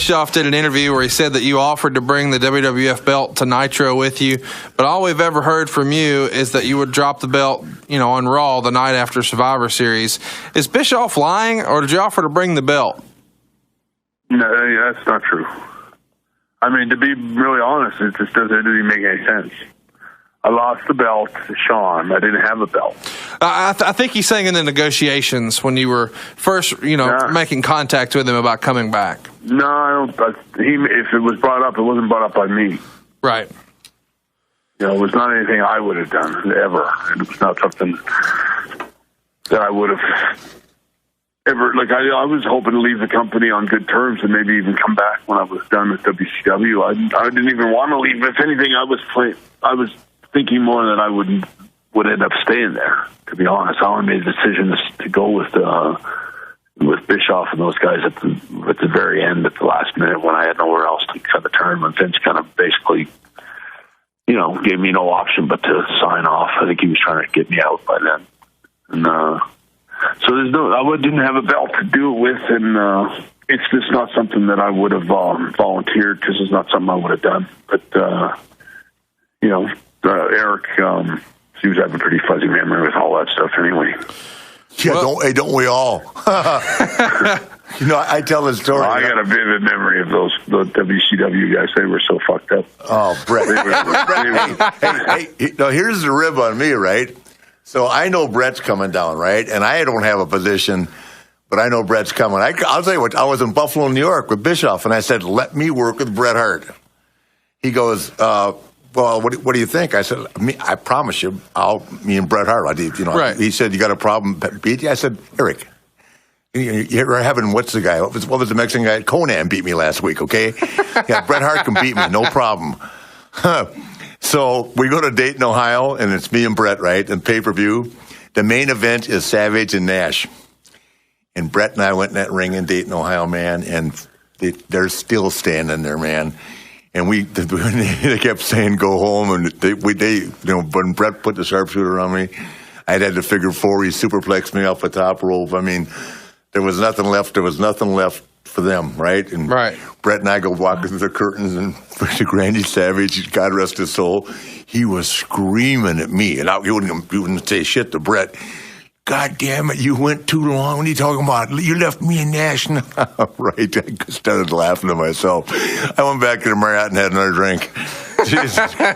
Bischoff did an interview where he said that you offered to bring the WWF belt to Nitro with you, but all we've ever heard from you is that you would drop the belt, on Raw the night after Survivor Series. Is Bischoff lying, or did you offer to bring the belt? No, that's not true. I mean, to be really honest, it just doesn't even make any sense. I lost the belt to Sean. I didn't have a belt. I think he's saying in the negotiations when you were first, making contact with him about coming back. No, I don't. If it was brought up, it wasn't brought up by me. Right. It was not anything I would have done, ever. It was not something that I would have ever, I was hoping to leave the company on good terms and maybe even come back when I was done with WCW. I didn't even want to leave. If anything, I was thinking more that I would end up staying there, to be honest. I only made the decision to go with Bischoff and those guys at the very end, at the last minute, when I had nowhere else to kind of turn. When Vince kind of basically, gave me no option but to sign off. I think he was trying to get me out by then. And so I didn't have a belt to do it with, and it's just not something that I would have volunteered, because it's not something I would have done. But Eric, he was having a pretty fuzzy memory with all that stuff anyway. Yeah, don't we all? I tell the story. I got a vivid memory of those WCW guys. They were so fucked up. Oh, Bret. Hey, here's the rib on me, right? So I know Bret's coming down, right? And I don't have a position, but I know Bret's coming. I'll tell you what, I was in Buffalo, New York with Bischoff, and I said, let me work with Bret Hart. He goes, well, what do you think? I said, I promise you, me and Bret Hart. Right. He said, you got a problem, Pete? I said, Eric, you're having, what's the guy? What was the Mexican guy? Conan beat me last week, okay? Yeah, Bret Hart can beat me, no problem. So we go to Dayton, Ohio, and it's me and Bret, right? And pay-per-view. The main event is Savage and Nash. And Bret and I went in that ring in Dayton, Ohio, man, and they're still standing there, man. And they kept saying, go home. And when Bret put the sharpshooter on me, I had to figure 4. He superplexed me off the top rope. I mean, there was nothing left. There was nothing left for them, right? And right. Bret and I go walking through the curtains, and Randy Savage, God rest his soul, he was screaming at me. And he wouldn't say shit to Bret. God damn it, you went too long. What are you talking about? You left me and Nash. Right. I started laughing to myself. I went back to the Marriott and had another drink. Jesus. You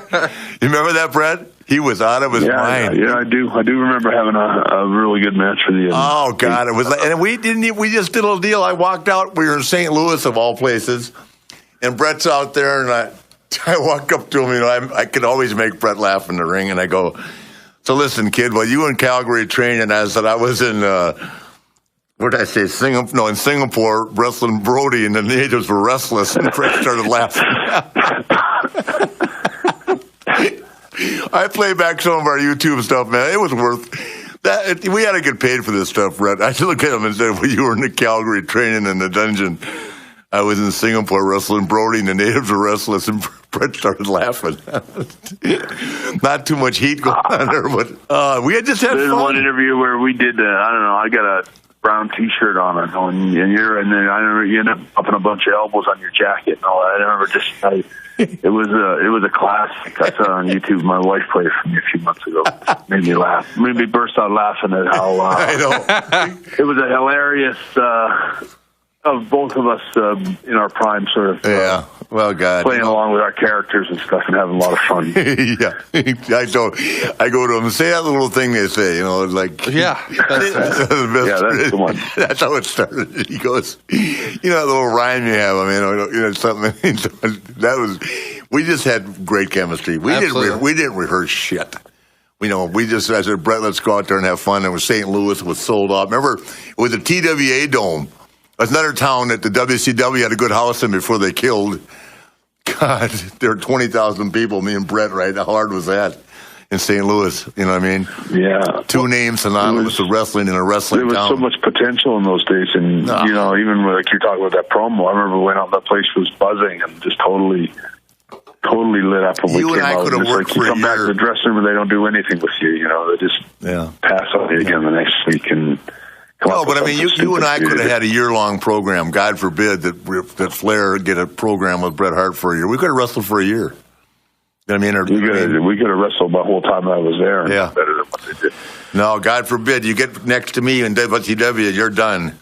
remember that, Bret? He was out of his mind. Yeah, I do. I do remember having a really good match for the end. Oh, God. It was and we just did a deal. I walked out. We were in St. Louis, of all places. And Bret's out there, and I walk up to him. I could always make Bret laugh in the ring. And I go, so listen, kid, while you in Calgary training, I said I was in, what did I say, in Singapore, wrestling Brody, and the natives were restless, and Bret started laughing. I play back some of our YouTube stuff, man. It was worth that. We had to get paid for this stuff, Bret. I look at him and said, well, you were in the Calgary training in the dungeon. I was in Singapore wrestling Brody, and the natives were restless, and Bret started laughing. Not too much heat going on there, but we had just had There's fun. one interview where we did, I got a brown T-shirt on, and then I remember you ended up popping a bunch of elbows on your jacket and all that. I remember it was a classic. I saw it on YouTube. My wife played it for me a few months ago. Made me laugh. Made me burst out laughing at how I know. It was a hilarious. Of both of us in our prime, sort of. Yeah. Well, God. Playing along with our characters and stuff and having a lot of fun. Yeah. I go to him and say that little thing they say, like. Yeah. That's the one. That's how it started. He goes, that little rhyme you have. I mean, something. We just had great chemistry. We didn't rehearse shit. I said, Bret, let's go out there and have fun. And with St. Louis was sold out. Remember, it was the TWA Dome. That's another town that the WCW had a good house in before they killed. God, there were 20,000 people, me and Bret, right? How hard was that in St. Louis? You know what I mean? Yeah. Two names synonymous with wrestling in a wrestling town. There was so much potential in those days. And, even like you're talking about that promo, I remember when that place was buzzing and just totally lit up when we came out. You like you come back to the dressing room and they don't do anything with you. They just pass on you again the next week. And No, but I mean, you and I could have had a year-long program. God forbid that Flair get a program with Bret Hart for a year. We could have wrestled for a year. You know what I mean? We could have wrestled the whole time I was there. Yeah. Better than what they did. No, God forbid you get next to me in WCW, you're done.